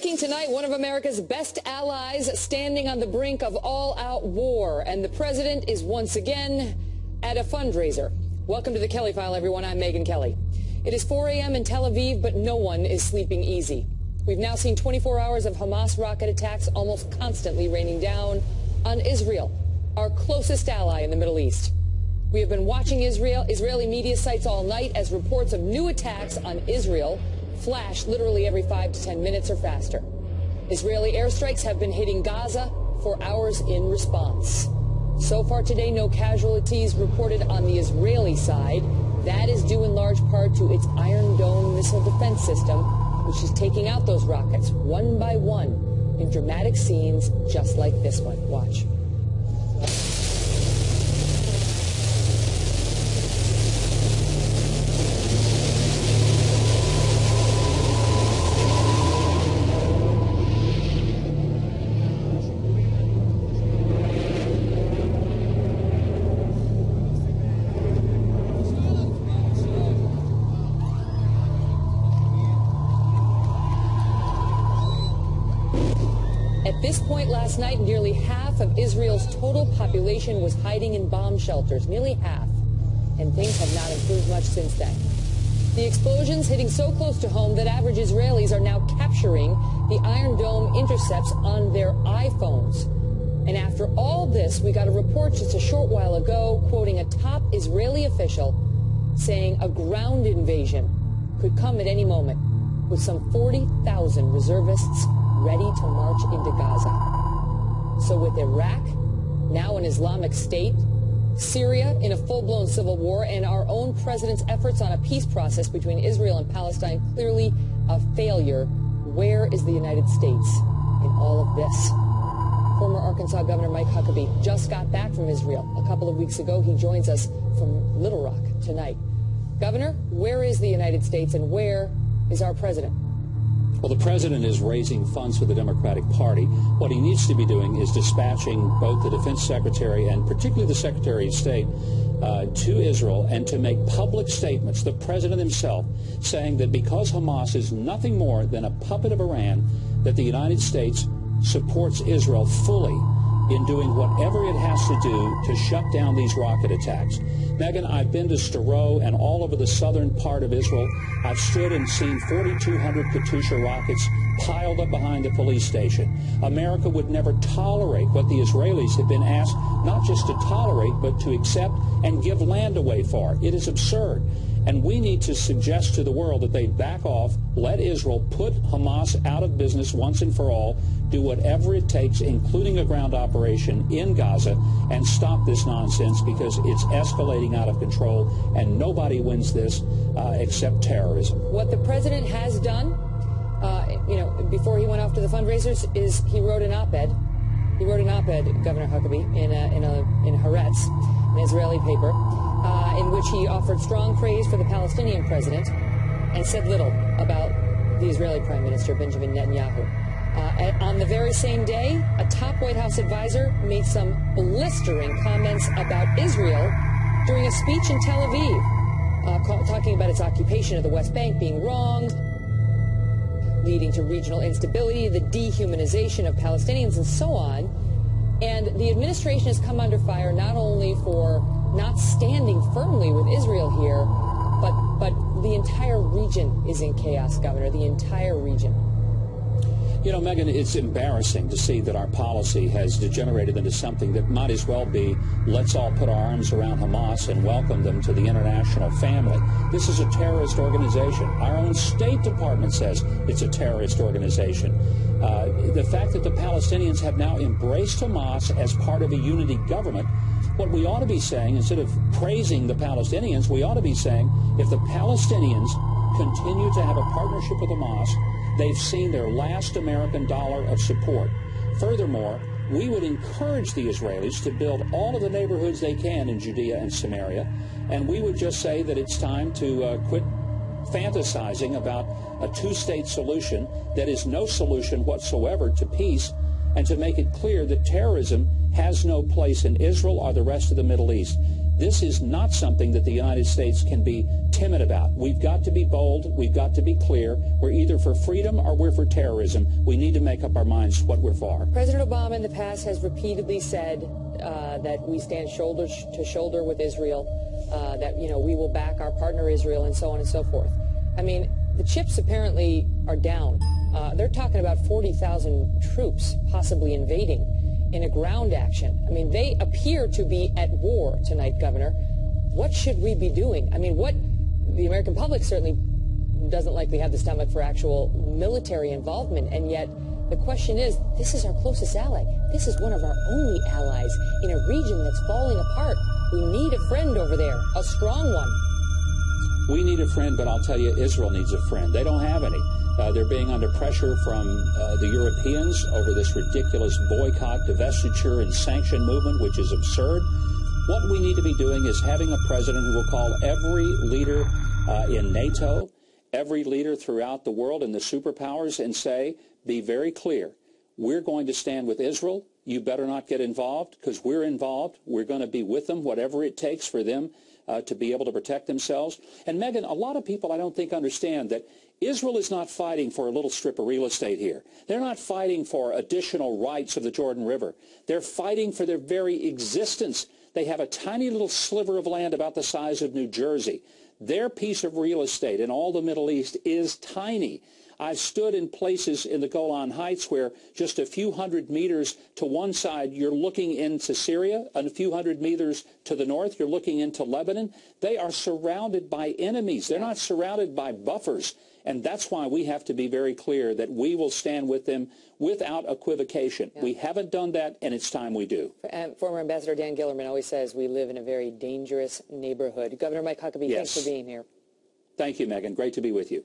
Speaking tonight, one of America's best allies standing on the brink of all-out war. And the president is once again at a fundraiser. Welcome to the Kelly File, everyone. I'm Megyn Kelly. It is 4 a.m. in Tel Aviv, but no one is sleeping easy. We've now seen 24 hours of Hamas rocket attacks almost constantly raining down on Israel, our closest ally in the Middle East. We have been watching Israeli media sites all night as reports of new attacks on Israel flash literally every 5 to 10 minutes or faster. Israeli airstrikes have been hitting Gaza for hours in response. So far today, no casualties reported on the Israeli side. That is due in large part to its Iron Dome missile defense system, which is taking out those rockets one by one in dramatic scenes just like this one. Watch. At this point last night, nearly half of Israel's total population was hiding in bomb shelters, nearly half. And things have not improved much since then. The explosions hitting so close to home that average Israelis are now capturing the Iron Dome intercepts on their iPhones. And after all this, we got a report just a short while ago quoting a top Israeli official saying a ground invasion could come at any moment with some 40,000 reservists ready to march into Gaza. So with Iraq, now an Islamic State, Syria in a full-blown civil war, and our own president's efforts on a peace process between Israel and Palestine clearly a failure, where is the United States in all of this? Former Arkansas Governor Mike Huckabee just got back from Israel a couple of weeks ago. He joins us from Little Rock tonight. Governor, where is the United States and where is our president? Well, the president is raising funds for the Democratic Party. What he needs to be doing is dispatching both the defense secretary and particularly the secretary of state to Israel and to make public statements, the president himself, saying that because Hamas is nothing more than a puppet of Iran, that the United States supports Israel fully in doing whatever it has to do to shut down these rocket attacks. Megyn, I've been to Sderot and all over the southern part of Israel. I've stood and seen 4,200 Katyusha rockets piled up behind a police station. America would never tolerate what the Israelis have been asked not just to tolerate, but to accept and give land away for. It is absurd. And we need to suggest to the world that they back off, let Israel put Hamas out of business once and for all, do whatever it takes, including a ground operation in Gaza, and stop this nonsense because it's escalating out of control, and nobody wins this except terrorism. What the president has done, before he went off to the fundraisers, is he wrote an op-ed. He wrote an op-ed, Governor Huckabee, in Haaretz, an Israeli paper, in which he offered strong praise for the Palestinian president and said little about the Israeli Prime Minister, Benjamin Netanyahu. On the very same day, a top White House advisor made some blistering comments about Israel during a speech in Tel Aviv, talking about its occupation of the West Bank being wrong, leading to regional instability, the dehumanization of Palestinians, and so on. And the administration has come under fire not only for not standing firmly with Israel here, but the entire region is in chaos, Governor, the entire region. You know, Megyn, it's embarrassing to see that our policy has degenerated into something that might as well be, let's all put our arms around Hamas and welcome them to the international family. This is a terrorist organization. Our own State Department says it's a terrorist organization. The fact that the Palestinians have now embraced Hamas as part of a unity government, what we ought to be saying, instead of praising the Palestinians, we ought to be saying, if the Palestinians continue to have a partnership with Hamas, they've seen their last American dollar of support. Furthermore, we would encourage the Israelis to build all of the neighborhoods they can in Judea and Samaria, and we would just say that it's time to quit fantasizing about a two-state solution that is no solution whatsoever to peace, and to make it clear that terrorism has no place in Israel or the rest of the Middle East. This is not something that the United States can be timid about. We've got to be bold. We've got to be clear. We're either for freedom or we're for terrorism. We need to make up our minds what we're for. President Obama in the past has repeatedly said that we stand shoulder to shoulder with Israel, that, we will back our partner Israel, and so on and so forth. I mean, the chips apparently are down. They're talking about 40,000 troops possibly invading in a ground action. I mean, they appear to be at war tonight, Governor. What should we be doing? I mean, the American public certainly doesn't likely have the stomach for actual military involvement, and yet the question is, this is our closest ally. This is one of our only allies in a region that's falling apart. We need a friend over there, a strong one. We need a friend, but I'll tell you, Israel needs a friend. They don't have any. They're being under pressure from the Europeans over this ridiculous boycott, divestiture, and sanction movement, which is absurd. What we need to be doing is having a president who will call every leader in NATO, every leader throughout the world and the superpowers, and say, be very clear, we're going to stand with Israel. You better not get involved, because we're involved. We're going to be with them, whatever it takes for them to be able to protect themselves. And Megan, a lot of people I don't think understand that Israel is not fighting for a little strip of real estate here. They're not fighting for additional rights of the Jordan River. They're fighting for their very existence. They have a tiny little sliver of land about the size of New Jersey. Their piece of real estate in all the Middle East is tiny. I've stood in places in the Golan Heights where just a few hundred meters to one side, you're looking into Syria, and a few hundred meters to the north, you're looking into Lebanon. They are surrounded by enemies. They're not surrounded by buffers. And that's why we have to be very clear that we will stand with them without equivocation. Yeah. We haven't done that, and it's time we do. Former Ambassador Dan Gillerman always says we live in a very dangerous neighborhood. Governor Mike Huckabee, yes. Thanks for being here. Thank you, Megan. Great to be with you.